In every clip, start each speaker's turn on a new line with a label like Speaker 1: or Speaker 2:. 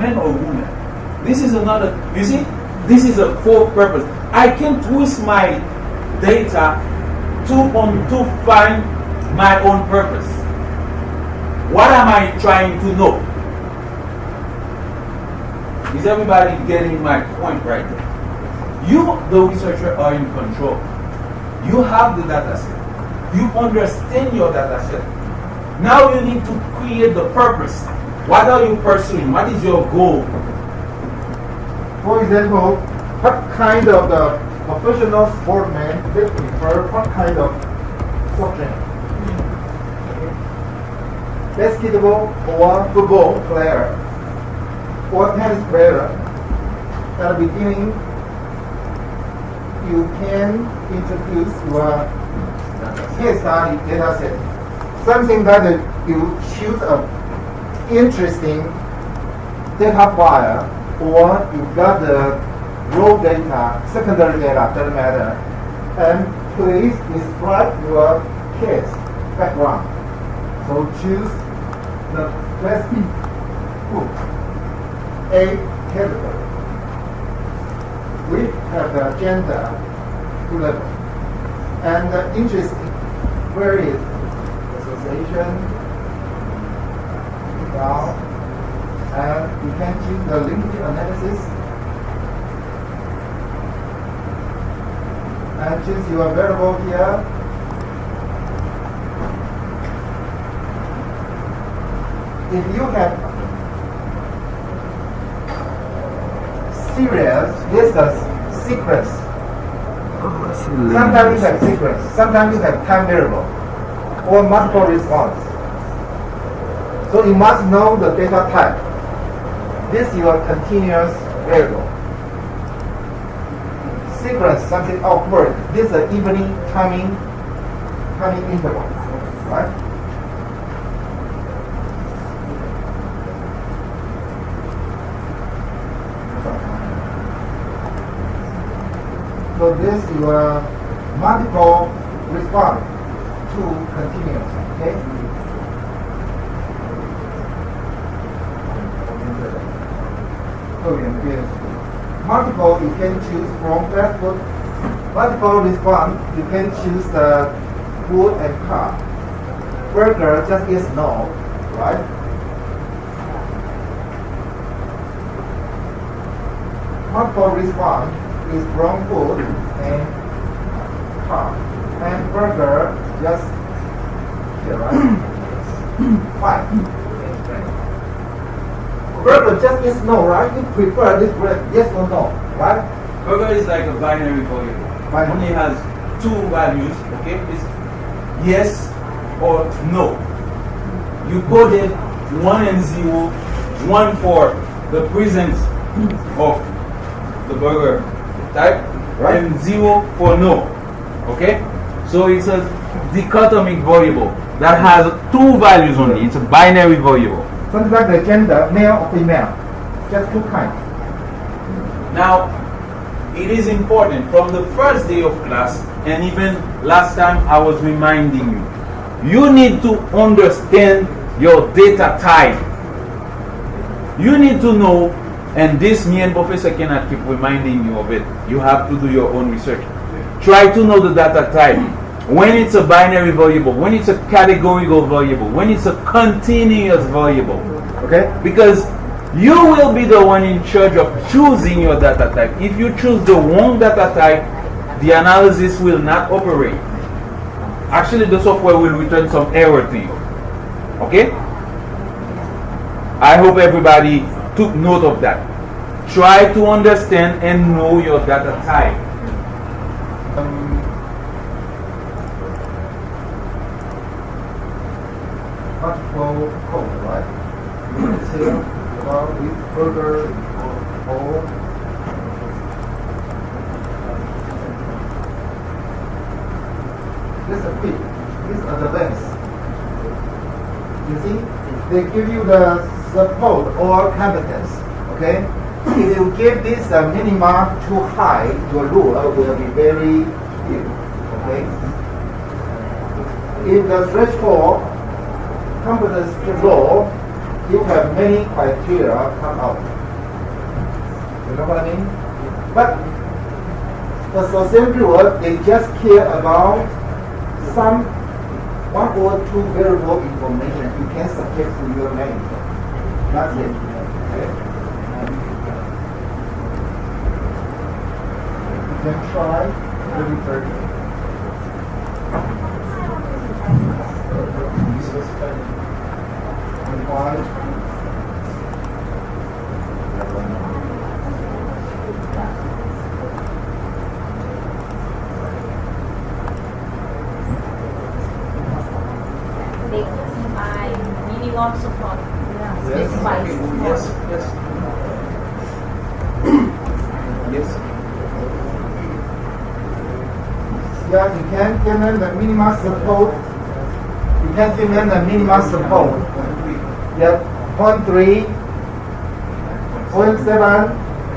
Speaker 1: man or woman. This is another, you see, this is a for purpose. I can twist my data to find my own purpose. What am I trying to know? Is everybody getting my point right there? You, the researcher, are in control. You have the data set. You understand your data set. Now you need to create the purpose. What are you pursuing? What is your goal?
Speaker 2: For example, what kind of the professional sportsman they prefer what kind of subject? Basketball or football player or tennis player. At the beginning, you can introduce your case study data set. Something that you choose a interesting data file, or you got the raw data, secondary data, doesn't matter, and please describe your case background. So choose the best book, A category. We have the agenda 2 level, and the interesting where is association down, and you can choose the linkage analysis and choose your variable here. If you have series, this is sequence. Sometimes you have sequence, sometimes you have time variable or multiple response. So you must know the data type. This is your continuous variable. Sequence, something awkward. This is an evening timing interval, right? So this is your multiple response to continuous, okay? Multiple, you can choose from fast food. Multiple response, you can choose the food and car. Burger, just yes, no, right? Multiple response is from food and car. And burger, just here, right? 5. Burger just yes, no, right? You prefer this bread, yes or no, right?
Speaker 1: Burger is like a binary variable. Only has 2 values, okay? It's yes or no. You coded 1 and 0, 1 for the presence of the burger type, right? And 0 for no, okay? So it's a dichotomic variable that has 2 values only. It's a binary variable.
Speaker 2: Something like the gender, male or female, just 2 kinds.
Speaker 1: Now, it is important from the first day of class, and even last time I was reminding you, you need to understand your data type. You need to know, and this me and Professor cannot keep reminding you of it. You have to do your own research. Try to know the data type. When it's a binary variable, when it's a categorical variable, when it's a continuous variable. Okay? Because you will be the one in charge of choosing your data type. If you choose the wrong data type, the analysis will not operate. Actually, the software will return some error to you. Okay? I hope everybody took note of that. Try to understand and know your data type.
Speaker 2: Multiple code, right? About with burger or this is a bit. This is advanced. You see, they give you the support or competence. Okay, if you give this minimum too high, your ruler will be very huge. Okay, if the threshold competence too low, you have many criteria come out. You know what I mean? But the association rule, they just care about some one or two variable information you can subject to your manager. That's it. Okay? You can try every 30.
Speaker 3: Minimum support. Specified support.
Speaker 1: Yes, yes. Yes.
Speaker 2: Yeah, you can give the minimum support. You can give them the minimum support. Yeah, 0.3, 0.7.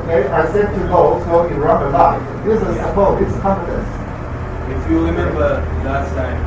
Speaker 2: Okay, I said to go, so you run the line. This is support, it's confidence.
Speaker 1: If you remember last time,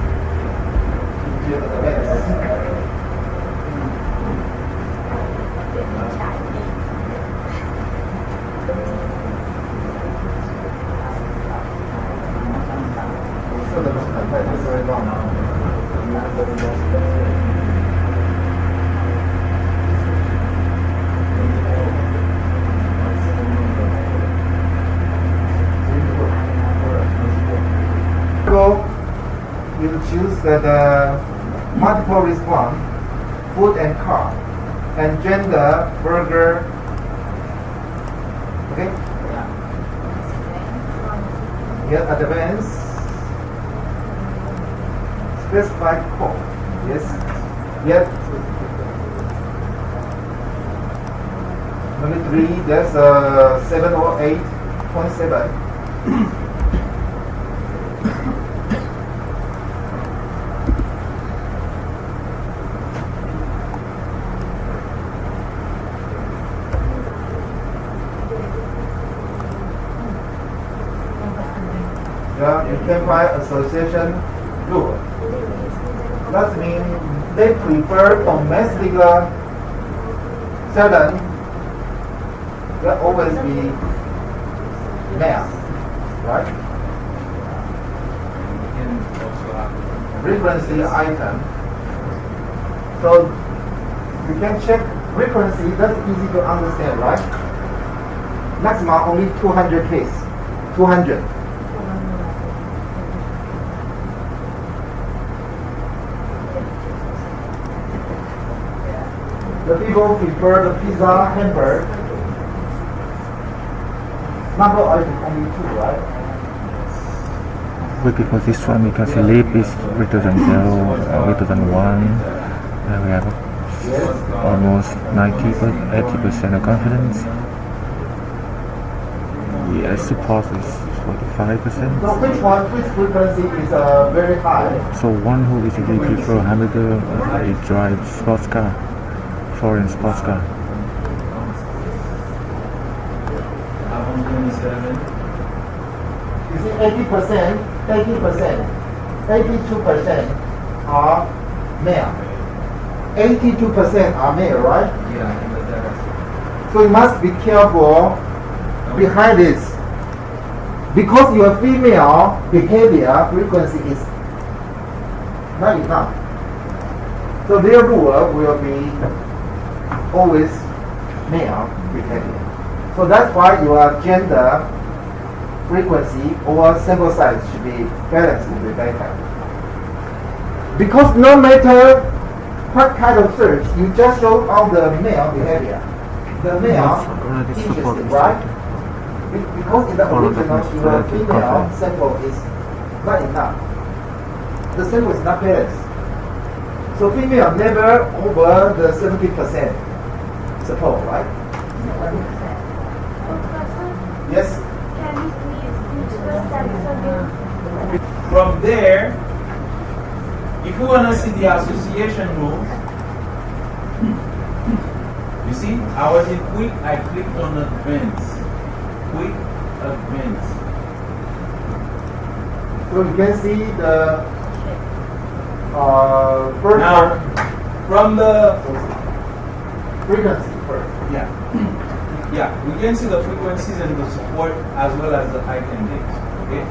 Speaker 2: you choose the multiple response, food and car, and gender, burger. Okay? Yeah, advance, specified code. Yes. Yep. Number 3, that's 708.7. Yeah, you can find association rule. That means they prefer domestic seven will always be male, right? Frequency item. So you can check frequency, that's easy to understand, right? Maximum only 200 case. 200. The people prefer the pizza hamburger. Number of only 2, right?
Speaker 4: But because this one we can see leap is greater than 0, greater than 1. And we have almost 80% of confidence. Yes, support is 45%.
Speaker 2: So which frequency is very high?
Speaker 4: So one who basically prefer hamburger, he drives sports car, foreign sports car.
Speaker 1: 127.
Speaker 2: You see 80%, 82% are male. 82% are male, right?
Speaker 1: Yeah.
Speaker 2: So you must be careful behind this. Because your female behavior frequency is not enough. So their rule will be always male behavior. So that's why your gender frequency or sample size should be balanced with the data. Because no matter what kind of search, you just show all the male behavior. The male interested, right? Because in the original, your female sample is not enough. The sample is not balanced. So female never over the 70% support, right? Yes?
Speaker 3: Can you please introduce that again?
Speaker 1: From there, if you want to see the association rules, you see, I was in quick, I clicked on advance. Quick advance.
Speaker 2: So you can see the first
Speaker 1: Now, from the
Speaker 2: frequency first.
Speaker 1: Yeah. Yeah, we can see the frequencies and the support as well as the height and depth. Okay?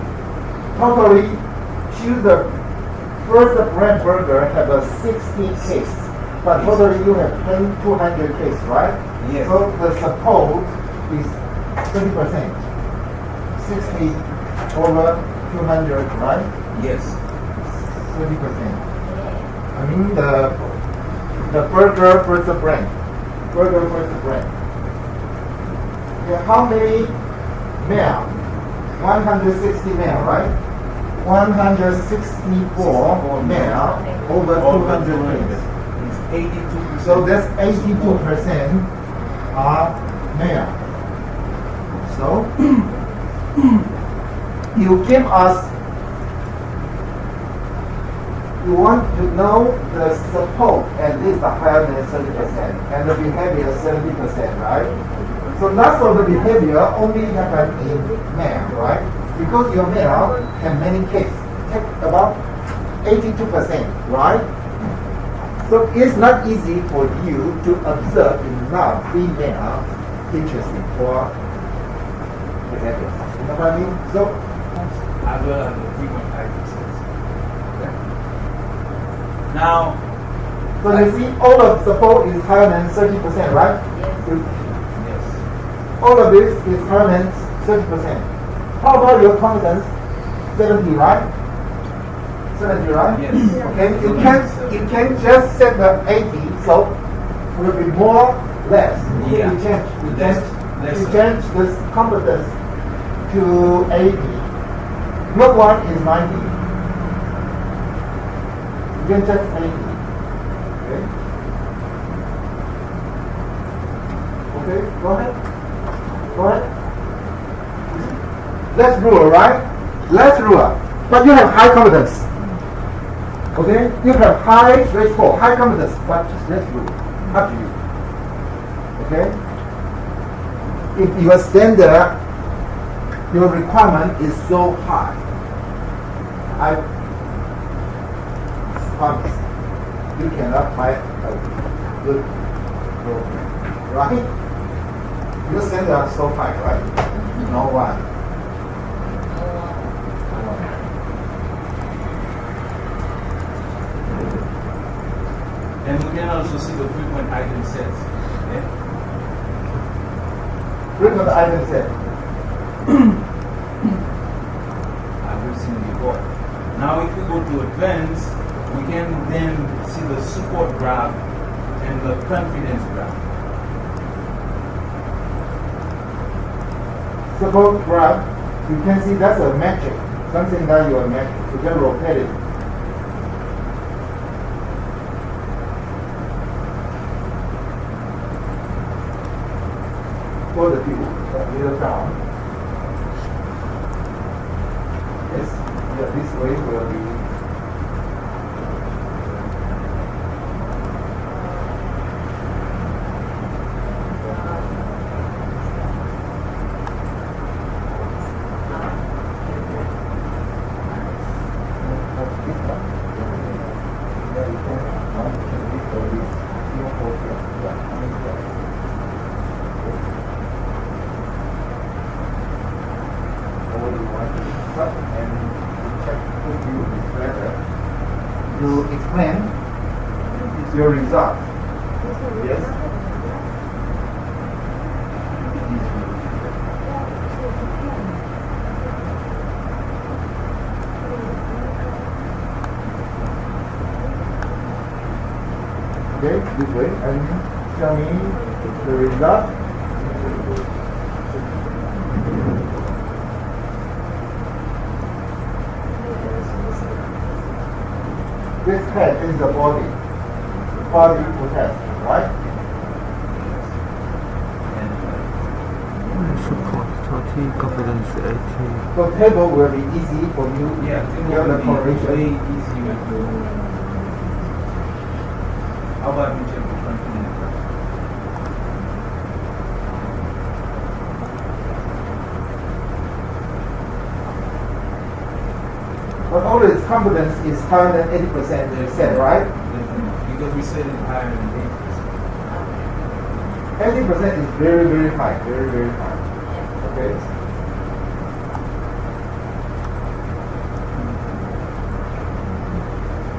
Speaker 2: Totally, choose the first brand burger have a 60 case, but totally you have 200 case, right?
Speaker 1: Yes.
Speaker 2: So the support is 30%. 60 over 200, right?
Speaker 1: Yes.
Speaker 2: 30%. I mean the burger first brand. Burger first brand. Yeah, how many male? 160 male, right? 164 male over 200 males.
Speaker 1: It's 82%.
Speaker 2: So that's 82% are male. So you give us, you want to know the support at least higher than 30% and the behavior 70%, right? So lots of the behavior only happen in male, right? Because your male have many cases, take about 82%, right? So it's not easy for you to observe enough female interesting for behavior. You know what I mean? So
Speaker 1: As well as the frequent practices. Now,
Speaker 2: so you see all of support is higher than 30%, right?
Speaker 3: Yes.
Speaker 1: yes.
Speaker 2: All of this is higher than 30%. How about your confidence? 70, right? 70, right?
Speaker 1: Yes.
Speaker 2: Okay, you can just set the 80, so it will be more, less.
Speaker 1: Yeah.
Speaker 2: You
Speaker 1: Less.
Speaker 2: change this confidence to 80. Not one is 90. You can check 80. Okay? Okay, go ahead. Go ahead. Less rule, right? Less rule. But you have high confidence. Okay? You have high threshold, high confidence, but just less rule. Up to you. Okay? If your standard, your requirement is so high, I promise you cannot find a good program. Right? Your standard is so high, right? No one.
Speaker 1: And we can also see the frequent item sets. Okay?
Speaker 2: Frequent item set.
Speaker 1: As we've seen before. Now, if we go to advanced, we can then see the support graph and the confidence graph.
Speaker 2: Support graph, you can see that's a metric. Something that you are measuring. You can rotate it. For the view, middle down. Yes, yeah, this way will be. You explain your result. Yes. Okay, this way and show me the result. This head is the body to test, right?
Speaker 4: Support 30, confidence 80.
Speaker 2: So table will be easy for you.
Speaker 1: Yeah,
Speaker 2: to know the
Speaker 1: way
Speaker 2: correlation.
Speaker 1: easy with the. How about we check the confidence graph?
Speaker 2: But always confidence is higher than 80%, you said, right?
Speaker 1: Definitely. Because we said it higher than 8%.
Speaker 2: 80% is very, very high, very, very high. Okay?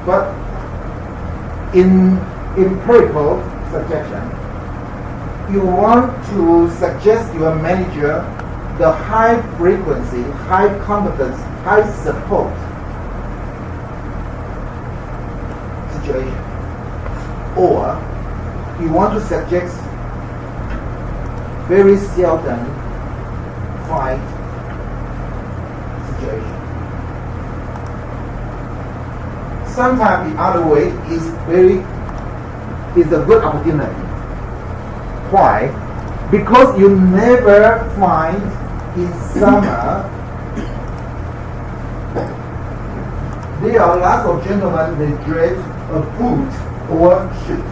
Speaker 2: But in empirical suggestion, you want to suggest your manager the high frequency, high confidence, high support situation. Or you want to suggest very seldom fight situation. Sometimes the other way is a good opportunity. Why? Because you never find in summer there are lots of gentlemen they dress a boot or shoe.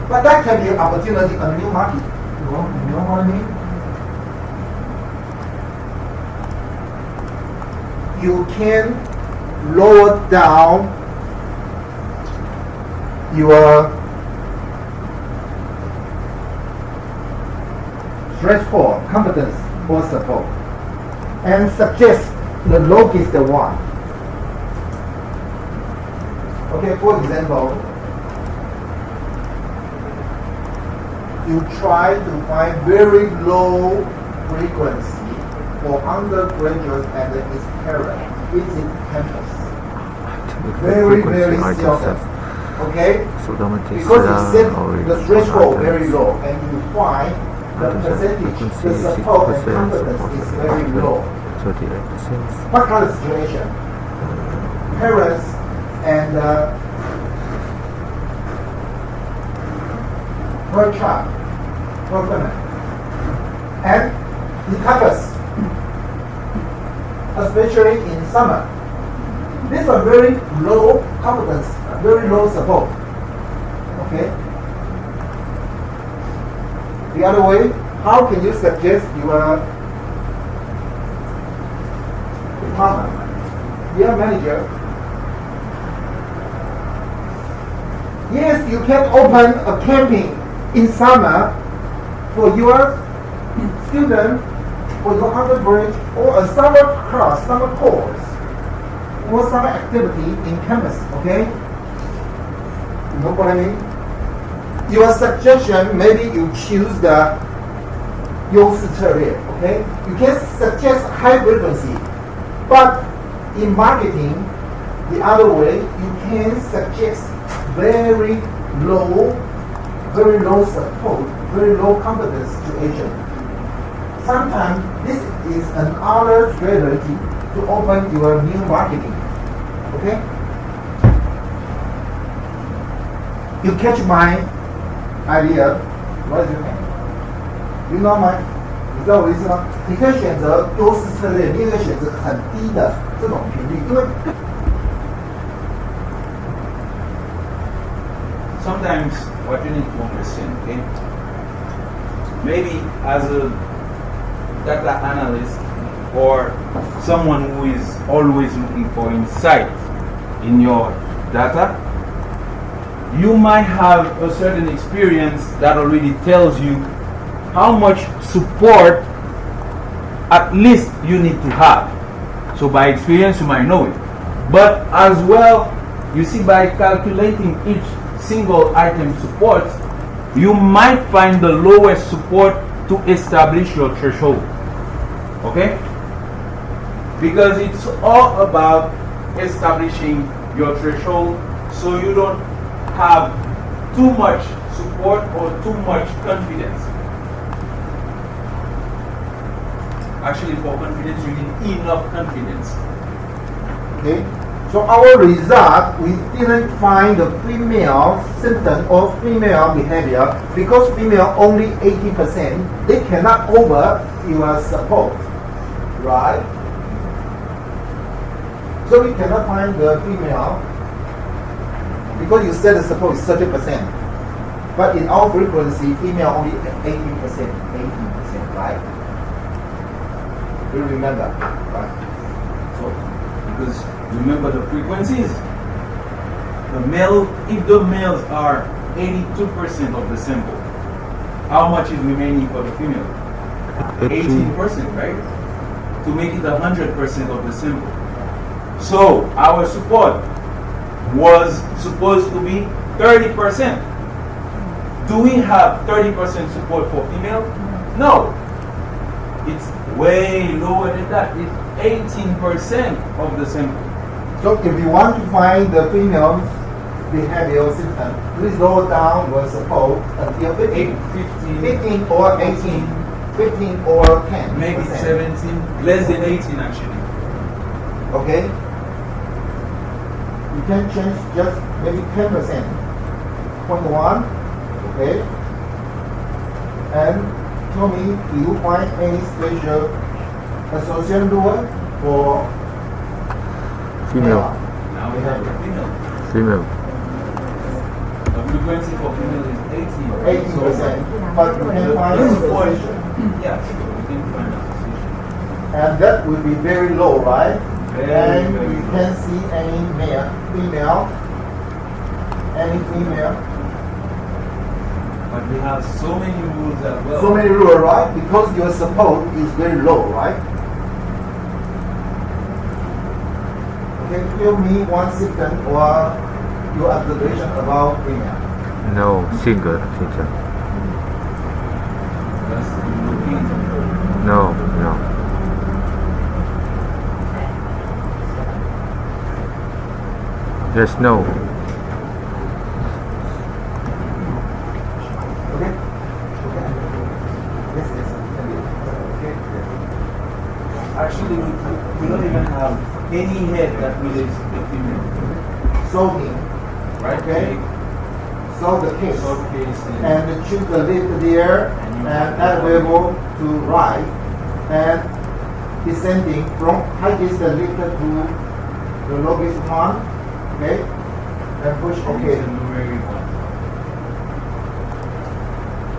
Speaker 2: But that can be an opportunity, a new market. You know what I mean? You can lower down your threshold, competence or support, and suggest the lowest one. Okay, for example, you try to find very low frequency for undergraduates and its parents. It's in campus. Very, very seldom. Okay? Because you set the threshold very low and you find the percentage, the support and confidence is very low.
Speaker 4: 38%.
Speaker 2: What kind of situation? Parents and per child, per women, and the campus, especially in summer. These are very low competence, very low support. Okay? The other way, how can you suggest your department, your manager? Yes, you can open a camping in summer for your student, for your undergraduate, or a summer class, summer course, or summer activity in campus, okay? You know what I mean? Your suggestion, maybe you choose the Yosuteria, okay? You can suggest high frequency, but in marketing, the other way, you can suggest very low support, very low competence situation. Sometimes this is another strategy to open your new marketing. Okay? You catch my idea? What is your name? You know my? 你知道我的意思吗？你可以选择优势策略，你也可以选择很低的这种频率，因为
Speaker 1: sometimes what you need to understand, okay? Maybe as a data analyst or someone who is always looking for insight in your data, you might have a certain experience that already tells you how much support at least you need to have. So by experience you might know it. But as well, you see, by calculating each single item support, you might find the lowest support to establish your threshold. Okay? Because it's all about establishing your threshold so you don't have too much support or too much confidence. Actually, for confidence, you need enough confidence.
Speaker 2: Okay? So our result, we didn't find the female symptom or female behavior because female only 80%. They cannot over your support, right? So we cannot find the female because you said the support is 30%. But in our frequency, female only 18%, right? You remember, right?
Speaker 1: So, because remember the frequencies. The male, if the males are 82% of the sample, how much is remaining for the female?
Speaker 4: 18.
Speaker 1: 18%, right? To make it 100% of the sample. So our support was supposed to be 30%. Do we have 30% support for female? No. It's way lower than that. It's 18% of the sample.
Speaker 2: So if you want to find the female behavioral symptom, please lower down your support until 15. 15 or 18, 15 or 10.
Speaker 1: Maybe 17, less than 18 actually.
Speaker 2: Okay? You can change just maybe 10%. 0.1. Okay? And tell me, do you find any special association rule for
Speaker 4: Female.
Speaker 1: Now we have the female.
Speaker 4: Female.
Speaker 1: The frequency for female is 18.
Speaker 2: 18%. But you can find association.
Speaker 1: Yeah, sure. We can find association.
Speaker 2: And that will be very low, right?
Speaker 1: Very,
Speaker 2: and
Speaker 1: very
Speaker 2: you
Speaker 1: low.
Speaker 2: can see any female,
Speaker 1: But we have so many rules as well.
Speaker 2: so many rules, right? Because your support is very low, right? Okay, tell me one symptom or your observation about female.
Speaker 4: No, single teacher.
Speaker 1: That's looking.
Speaker 4: No, no. Yes, no.
Speaker 2: Okay? Okay. Yes, yes. Okay.
Speaker 1: Actually, we don't even have any head that relates to the female.
Speaker 2: Solving,
Speaker 1: Right?
Speaker 2: Okay. solve the case.
Speaker 1: Showcase
Speaker 2: And choose the list there and add variable to right and descending from highest list to the lowest one. Okay? And push OK.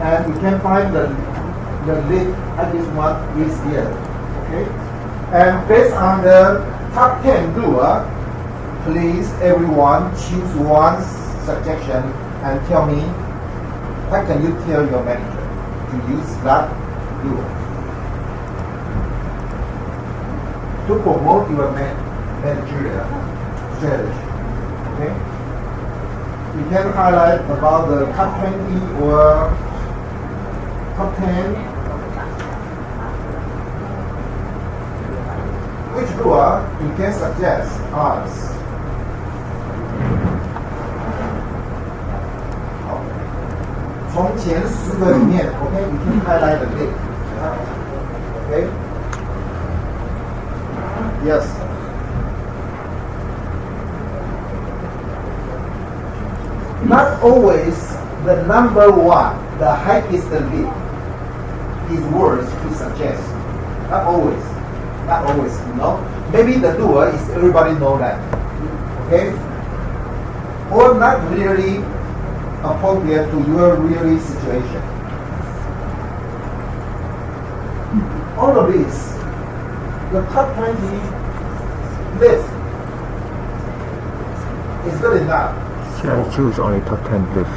Speaker 2: And we can find the list highest one is here. Okay? And based on the top 10 rule, please everyone choose one suggestion and tell me how can you tell your manager to use that rule to promote your managerial strategy. Okay? You can highlight about the top 20 or top 10. Which rule you can suggest us? from 前10个里面 ，OK， 你可以 highlight the list。OK。Yes。Not always the number one, the highest list is worth to suggest. Not always. Not always, you know. Maybe the doer is everybody know that. Okay? Or not really appropriate to your really situation. All of this, the top 20 list is good enough.
Speaker 4: I choose only top 10 list.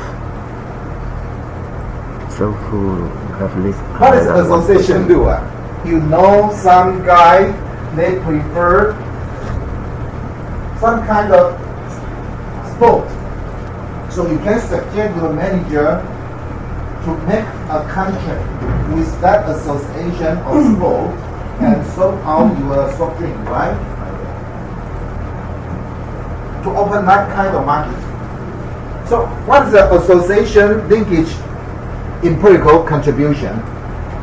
Speaker 4: So who have list?
Speaker 2: What is association doer? You know some guy, they prefer some kind of sport. So you can suggest your manager to make a contract with that association of sport and sort out your soft drink, right? To open that kind of market. So what is the association linkage empirical contribution?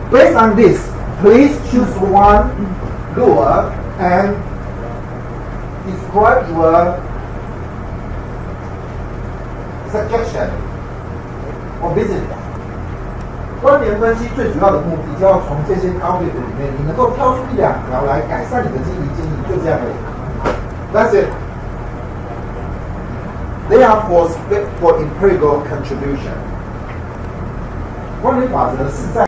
Speaker 2: Based on this, please choose one lure and describe your suggestion or business. 观点分析最主要的目的，就要从这些 topic 里面，你能够挑出一两条来改善你的经营建议，就这样而已。That's it. They are for empirical contribution. 观点法则是在